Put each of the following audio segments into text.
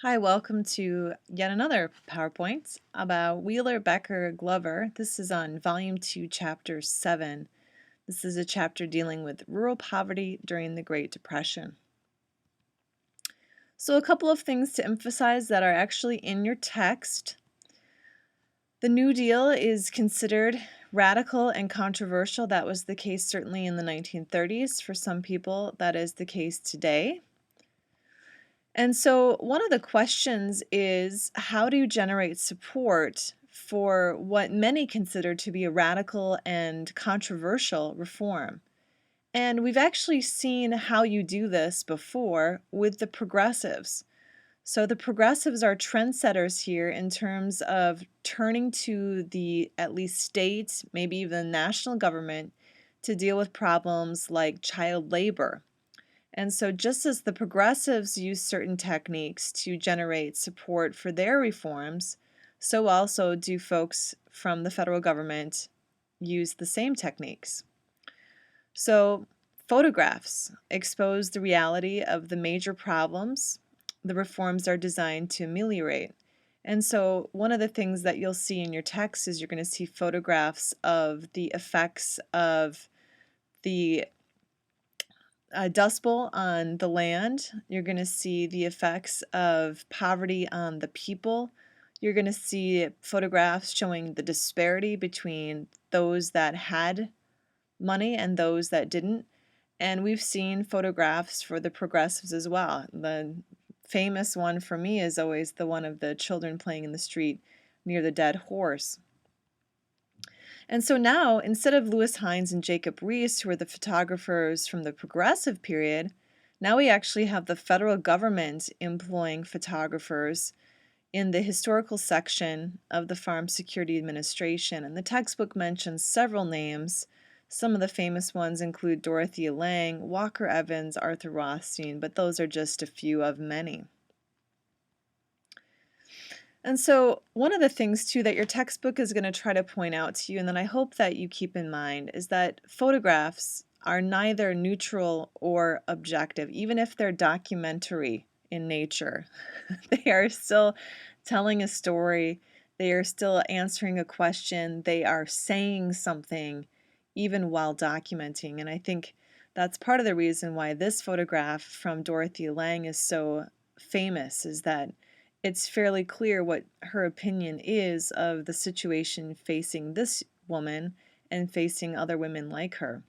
Hi, welcome to yet another PowerPoint about Wheeler, Becker, Glover. This is on Volume 2, Chapter 7. This is a chapter dealing with rural poverty during the Great Depression. So a couple of things to emphasize that are actually in your text. The New Deal is considered radical and controversial. That was the case certainly in the 1930s. For some people, that is the case today. And so one of the questions is, how do you generate support for what many consider to be a radical and controversial reform? And we've actually seen how you do this before with the progressives. So the progressives are trendsetters here in terms of turning to the at least state, maybe even national government to deal with problems like child labor. And so, just as the progressives use certain techniques to generate support for their reforms, so also do folks from the federal government use the same techniques. So, photographs expose the reality of the major problems the reforms are designed to ameliorate. And so, one of the things that you'll see in your text is you're going to see photographs of the effects of the Dust Bowl on the land. You're going to see the effects of poverty on the people. You're going to see photographs showing the disparity between those that had money and those that didn't. And we've seen photographs for the progressives as well. The famous one for me is always the one of the children playing in the street near the dead horse. And so now, instead of Lewis Hines and Jacob Riis, who were the photographers from the progressive period, now we actually have the federal government employing photographers in the historical section of the Farm Security Administration. And the textbook mentions several names. Some of the famous ones include Dorothea Lange, Walker Evans, Arthur Rothstein, but those are just a few of many. And so one of the things too that your textbook is going to try to point out to you, and then I hope that you keep in mind, is that photographs are neither neutral or objective, even if they're documentary in nature. They are still telling a story, they are still answering a question, they are saying something even while documenting. And I think that's part of the reason why this photograph from Dorothea Lange is so famous, is that it's fairly clear what her opinion is of the situation facing this woman and facing other women like her.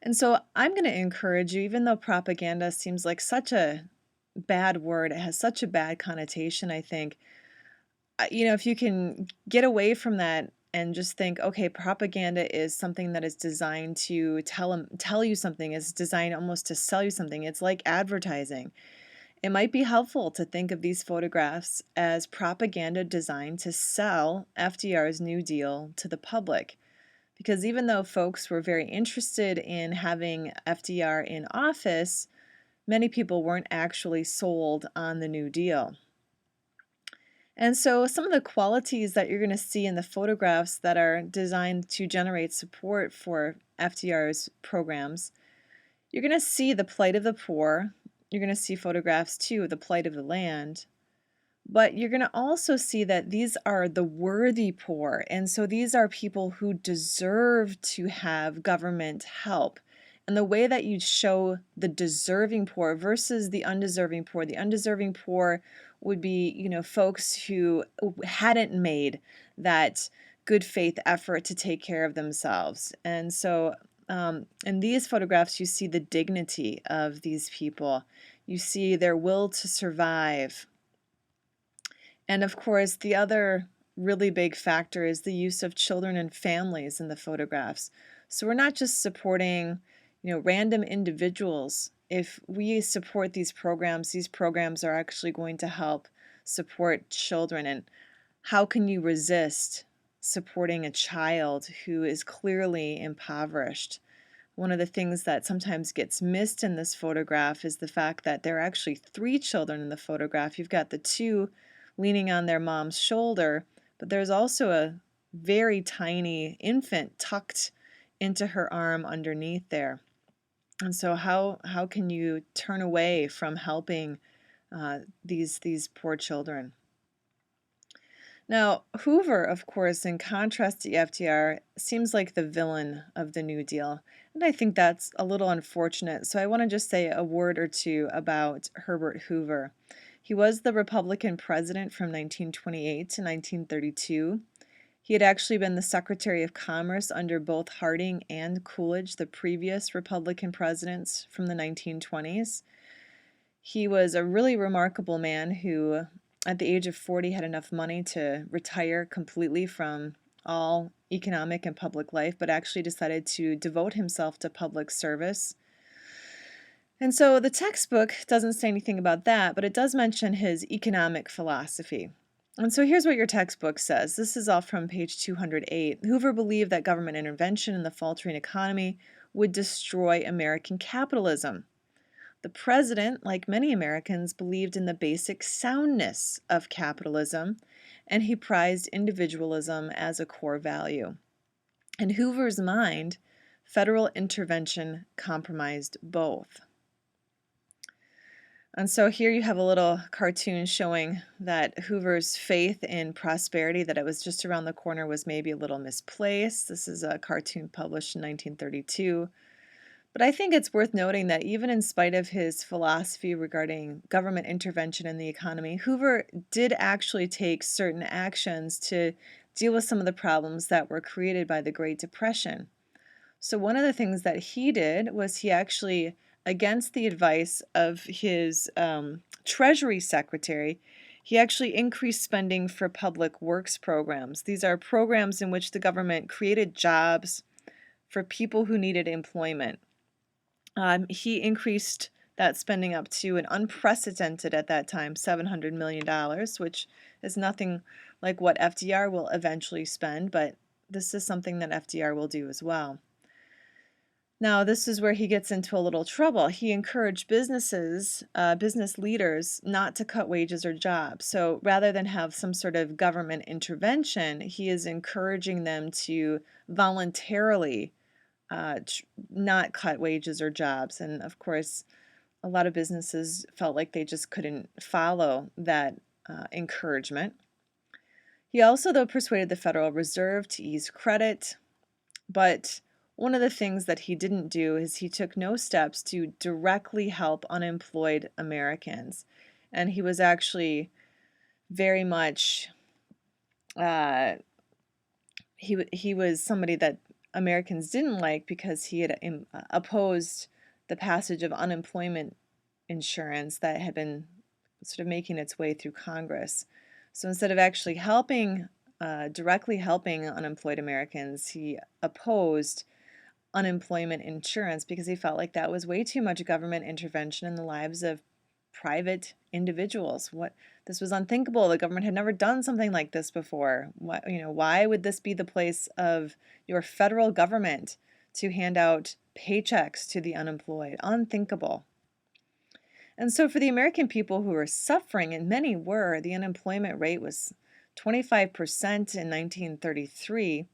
And so I'm going to encourage you, even though propaganda seems like such a bad word, it has such a bad connotation, I think, if you can get away from that and just think, okay, propaganda is something that is designed to tell you something, is designed almost to sell you something. It's like advertising. It might be helpful to think of these photographs as propaganda designed to sell FDR's New Deal to the public. Because even though folks were very interested in having FDR in office, many people weren't actually sold on the New Deal. And so some of the qualities that you're going to see in the photographs that are designed to generate support for FDR's programs, you're going to see the plight of the poor. You're going to see photographs too of the plight of the land. But you're going to also see that these are the worthy poor. And so these are people who deserve to have government help. And the way that you show the deserving poor versus the undeserving poor would be, folks who hadn't made that good faith effort to take care of themselves. And so in these photographs, you see the dignity of these people. You see their will to survive. And of course, the other really big factor is the use of children and families in the photographs. So we're not just supporting, random individuals. If we support these programs are actually going to help support children. And how can you resist supporting a child who is clearly impoverished? One of the things that sometimes gets missed in this photograph is the fact that there are actually 3 children in the photograph. You've got the 2 leaning on their mom's shoulder, but there's also a very tiny infant tucked into her arm underneath there. And so how can you turn away from helping these poor children. Now, Hoover, of course, in contrast to FDR, seems like the villain of the New Deal. And I think that's a little unfortunate. So I want to just say a word or two about Herbert Hoover. He was the Republican president from 1928 to 1932. He had actually been the Secretary of Commerce under both Harding and Coolidge, the previous Republican presidents from the 1920s. He was a really remarkable man who, at the age of 40, had enough money to retire completely from all economic and public life, but actually decided to devote himself to public service. And so the textbook doesn't say anything about that, but it does mention his economic philosophy. And so here's what your textbook says. This is all from page 208. Hoover believed that government intervention in the faltering economy would destroy American capitalism. The president, like many Americans, believed in the basic soundness of capitalism, and he prized individualism as a core value. In Hoover's mind, federal intervention compromised both. And so here you have a little cartoon showing that Hoover's faith in prosperity, that it was just around the corner, was maybe a little misplaced. This is a cartoon published in 1932. But I think it's worth noting that even in spite of his philosophy regarding government intervention in the economy, Hoover did actually take certain actions to deal with some of the problems that were created by the Great Depression. So one of the things that he did was he actually, against the advice of his Treasury Secretary, he actually increased spending for public works programs. These are programs in which the government created jobs for people who needed employment. He increased that spending up to an unprecedented, at that time, $700 million, which is nothing like what FDR will eventually spend, but this is something that FDR will do as well. Now, this is where he gets into a little trouble. He encouraged business leaders not to cut wages or jobs. So rather than have some sort of government intervention, he is encouraging them to voluntarily not cut wages or jobs. And of course, a lot of businesses felt like they just couldn't follow that encouragement. He also, though, persuaded the Federal Reserve to ease credit, but one of the things that he didn't do is he took no steps to directly help unemployed Americans. And he was actually very much, he was somebody that Americans didn't like because he had opposed the passage of unemployment insurance that had been sort of making its way through Congress. So instead of actually directly helping unemployed Americans, he opposed unemployment insurance because he felt like that was way too much government intervention in the lives of private individuals. This was unthinkable. The government had never done something like this before. Why would this be the place of your federal government to hand out paychecks to the unemployed? Unthinkable. And so for the American people who were suffering, and many were, the unemployment rate was 25% in 1933.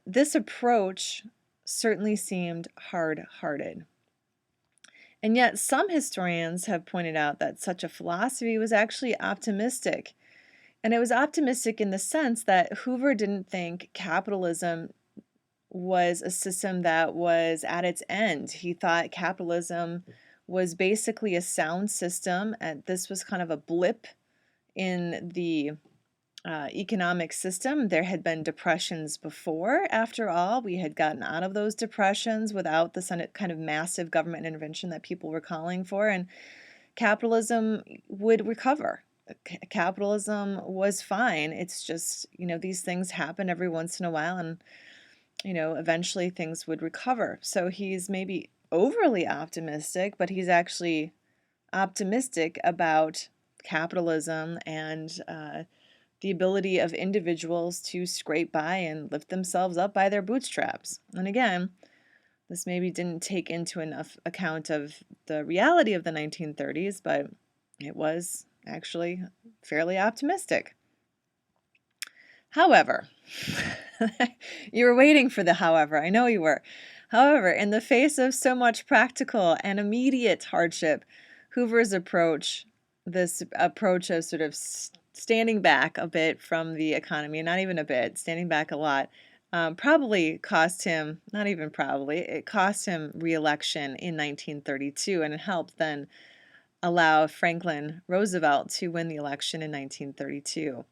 This approach certainly seemed hard-hearted. And yet some historians have pointed out that such a philosophy was actually optimistic. And it was optimistic in the sense that Hoover didn't think capitalism was a system that was at its end. He thought capitalism was basically a sound system, and this was kind of a blip in the economic system. There had been depressions before. After all, we had gotten out of those depressions without the kind of massive government intervention that people were calling for, and capitalism would recover. Capitalism was fine. It's just, these things happen every once in a while, and, eventually things would recover. So he's maybe overly optimistic, but he's actually optimistic about capitalism and the ability of individuals to scrape by and lift themselves up by their bootstraps. And again, this maybe didn't take into enough account of the reality of the 1930s, but it was actually fairly optimistic. However, you were waiting for the however, I know you were. However, in the face of so much practical and immediate hardship, Hoover's approach, this approach of sort of standing back a bit from the economy, not even a bit, standing back a lot, probably cost him, not even probably, it cost him re-election in 1932, and it helped then allow Franklin Roosevelt to win the election in 1932.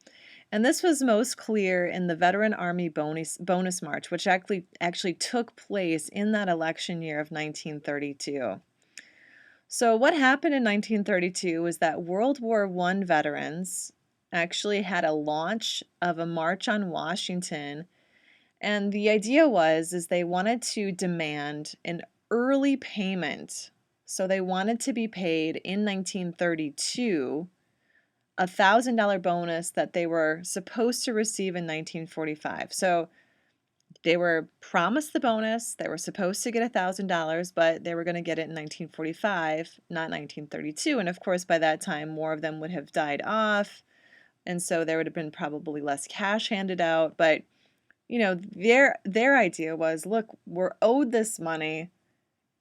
And this was most clear in the Veteran Army bonus March, which actually took place in that election year of 1932. So what happened in 1932 was that World War I veterans actually had a launch of a march on Washington, and the idea is they wanted to demand an early payment. So they wanted to be paid in 1932 a $1,000 bonus that they were supposed to receive in 1945. So they were promised the bonus. They were supposed to get $1,000, but they were going to get it in 1945, not 1932. And of course, by that time, more of them would have died off. And so there would have been probably less cash handed out. But, you know, their idea was, look, we're owed this money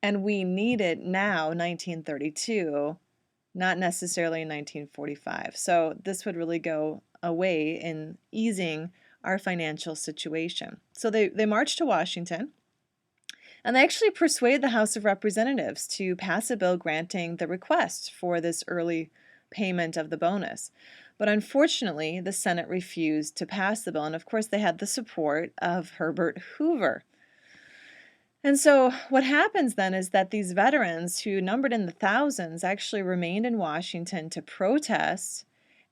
and we need it now, 1932, not necessarily in 1945. So this would really go away in easing our financial situation. So they marched to Washington, and they actually persuaded the House of Representatives to pass a bill granting the request for this early payment of the bonus. But unfortunately, the Senate refused to pass the bill, and of course they had the support of Herbert Hoover. And so what happens then is that these veterans who numbered in the thousands actually remained in Washington to protest,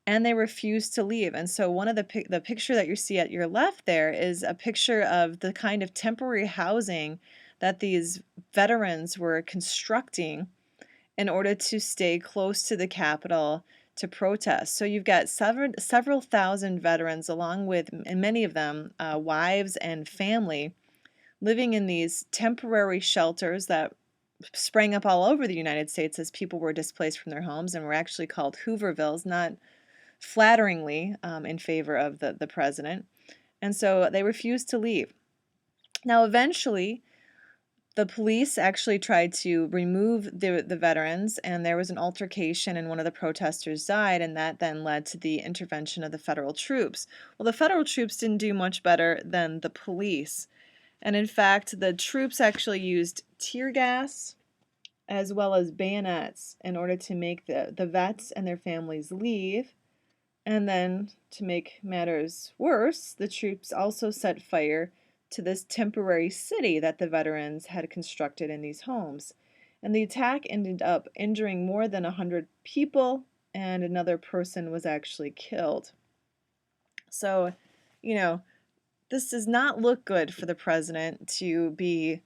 and they refused to leave. And so one of the picture that you see at your left there is a picture of the kind of temporary housing that these veterans were constructing in order to stay close to the Capitol to protest. So you've got several thousand veterans, along with, and many of them, wives and family, living in these temporary shelters that sprang up all over the United States as people were displaced from their homes and were actually called Hoovervilles, not flatteringly in favor of the president. And so they refused to leave. Now, eventually, the police actually tried to remove the veterans, and there was an altercation, and one of the protesters died, and that then led to the intervention of the federal troops. Well, the federal troops didn't do much better than the police. And in fact, the troops actually used tear gas as well as bayonets in order to make the vets and their families leave. And then, to make matters worse, the troops also set fire to this temporary city that the veterans had constructed in these homes. And the attack ended up injuring more than 100 people, and another person was actually killed. So, you know, this does not look good for the president to be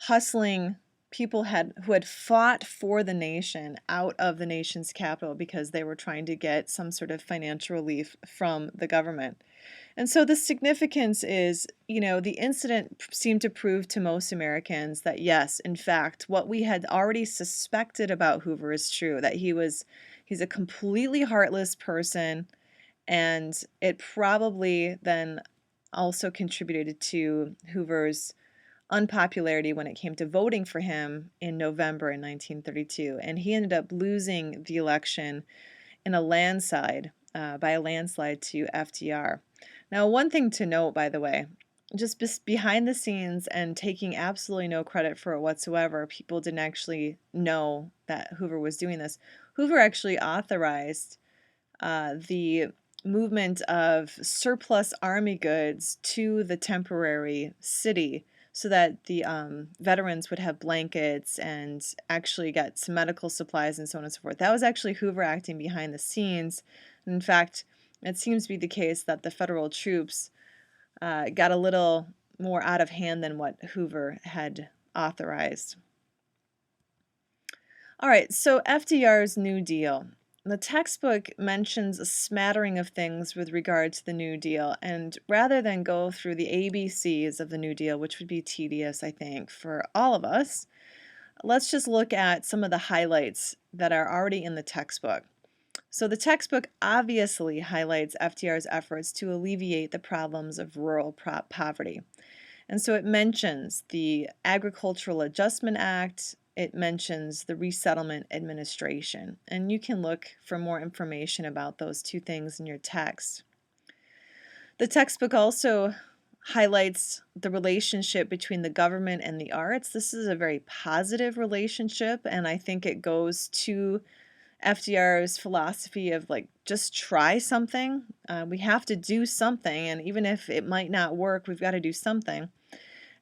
hustling people who had fought for the nation out of the nation's capital because they were trying to get some sort of financial relief from the government. And so the significance is, you know, the incident seemed to prove to most Americans that yes, in fact, what we had already suspected about Hoover is true, that he's a completely heartless person, and it probably then also contributed to Hoover's unpopularity when it came to voting for him in November in 1932. And he ended up losing the election in a landslide, by a landslide to FDR. Now, one thing to note, by the way, just behind the scenes and taking absolutely no credit for it whatsoever, people didn't actually know that Hoover was doing this. Hoover actually authorized the movement of surplus army goods to the temporary city so that the veterans would have blankets and actually get some medical supplies and so on and so forth. That was actually Hoover acting behind the scenes. In fact, it seems to be the case that the federal troops got a little more out of hand than what Hoover had authorized. All right, so FDR's New Deal. The textbook mentions a smattering of things with regard to the New Deal, and rather than go through the ABCs of the New Deal, which would be tedious, I think, for all of us, let's just look at some of the highlights that are already in the textbook. So the textbook obviously highlights FDR's efforts to alleviate the problems of rural poverty. And so it mentions the Agricultural Adjustment Act, it mentions the Resettlement Administration, and you can look for more information about those two things in your text. The textbook also highlights the relationship between the government and the arts. This is a very positive relationship, and I think it goes to FDR's philosophy of like, just try something. We have to do something, and even if it might not work, we've got to do something.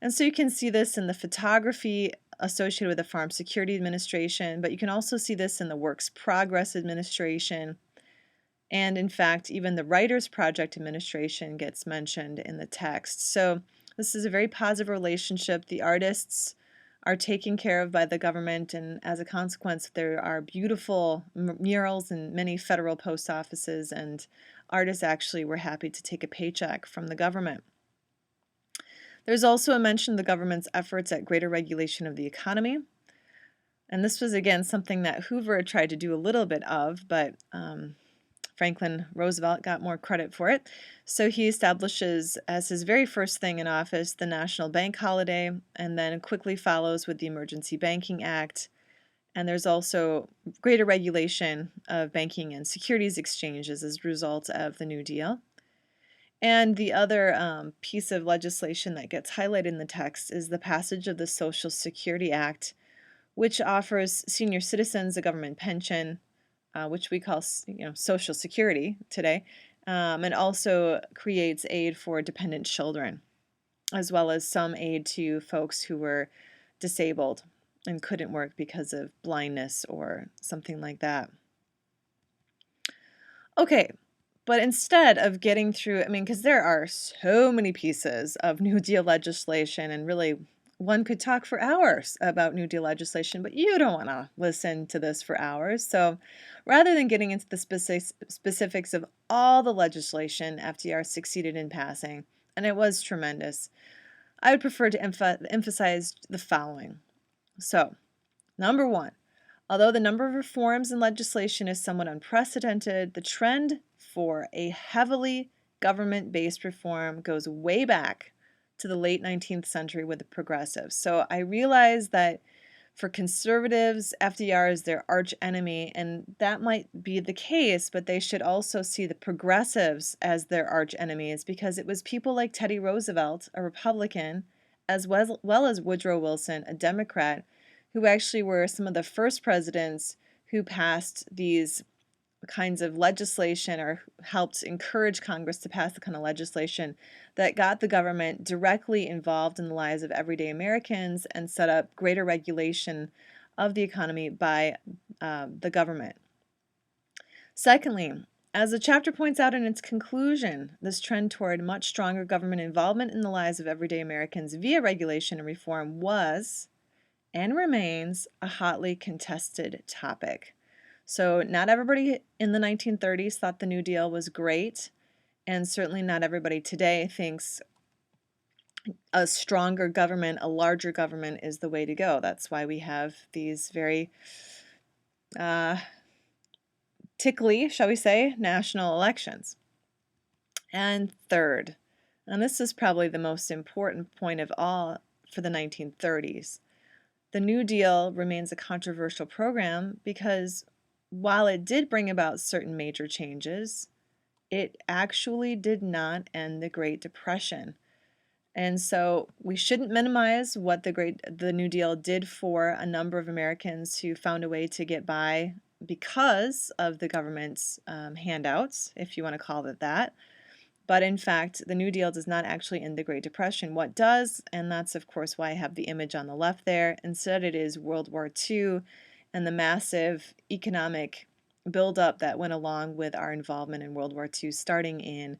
And so you can see this in the photography associated with the Farm Security Administration, but you can also see this in the Works Progress Administration. And in fact, even the Writers Project Administration gets mentioned in the text. So this is a very positive relationship. The artists are taken care of by the government, and as a consequence, there are beautiful murals in many federal post offices, and artists actually were happy to take a paycheck from the government. There's also a mention of the government's efforts at greater regulation of the economy. And this was, again, something that Hoover tried to do a little bit of, but Franklin Roosevelt got more credit for it. So he establishes, as his very first thing in office, the National Bank Holiday, and then quickly follows with the Emergency Banking Act. And there's also greater regulation of banking and securities exchanges as a result of the New Deal. And the other piece of legislation that gets highlighted in the text is the passage of the Social Security Act, which offers senior citizens a government pension, which we call Social Security today, and also creates aid for dependent children, as well as some aid to folks who were disabled and couldn't work because of blindness or something like that. Okay. But instead of getting through, because there are so many pieces of New Deal legislation, and really one could talk for hours about New Deal legislation, but you don't want to listen to this for hours. So rather than getting into the specifics of all the legislation FDR succeeded in passing, and it was tremendous, I would prefer to emphasize the following. So, number one, although the number of reforms in legislation is somewhat unprecedented, the trend for a heavily government-based reform goes way back to the late 19th century with the progressives. So I realize that for conservatives, FDR is their arch enemy, and that might be the case, but they should also see the progressives as their arch enemies, because it was people like Teddy Roosevelt, a Republican, as well as Woodrow Wilson, a Democrat, who actually were some of the first presidents who passed these kinds of legislation or helped encourage Congress to pass the kind of legislation that got the government directly involved in the lives of everyday Americans and set up greater regulation of the economy by the government. Secondly, as the chapter points out in its conclusion, this trend toward much stronger government involvement in the lives of everyday Americans via regulation and reform was and remains a hotly contested topic. So not everybody in the 1930s thought the New Deal was great, and certainly not everybody today thinks a stronger government, a larger government is the way to go. That's why we have these very tickly, shall we say, national elections. And third, and this is probably the most important point of all for the 1930s, the New Deal remains a controversial program because while it did bring about certain major changes, it actually did not end the Great Depression. And so we shouldn't minimize what the New Deal did for a number of Americans who found a way to get by because of the government's handouts, if you want to call it that. But in fact, the New Deal does not actually end the Great Depression. What does, and that's of course why I have the image on the left there, instead it is World War II and the massive economic buildup that went along with our involvement in World War II starting in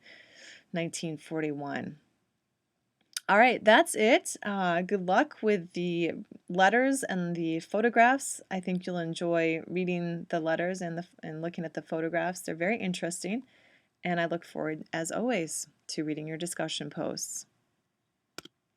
1941. All right, that's it. Good luck with the letters and the photographs. I think you'll enjoy reading the letters and looking at the photographs. They're very interesting. And I look forward, as always, to reading your discussion posts.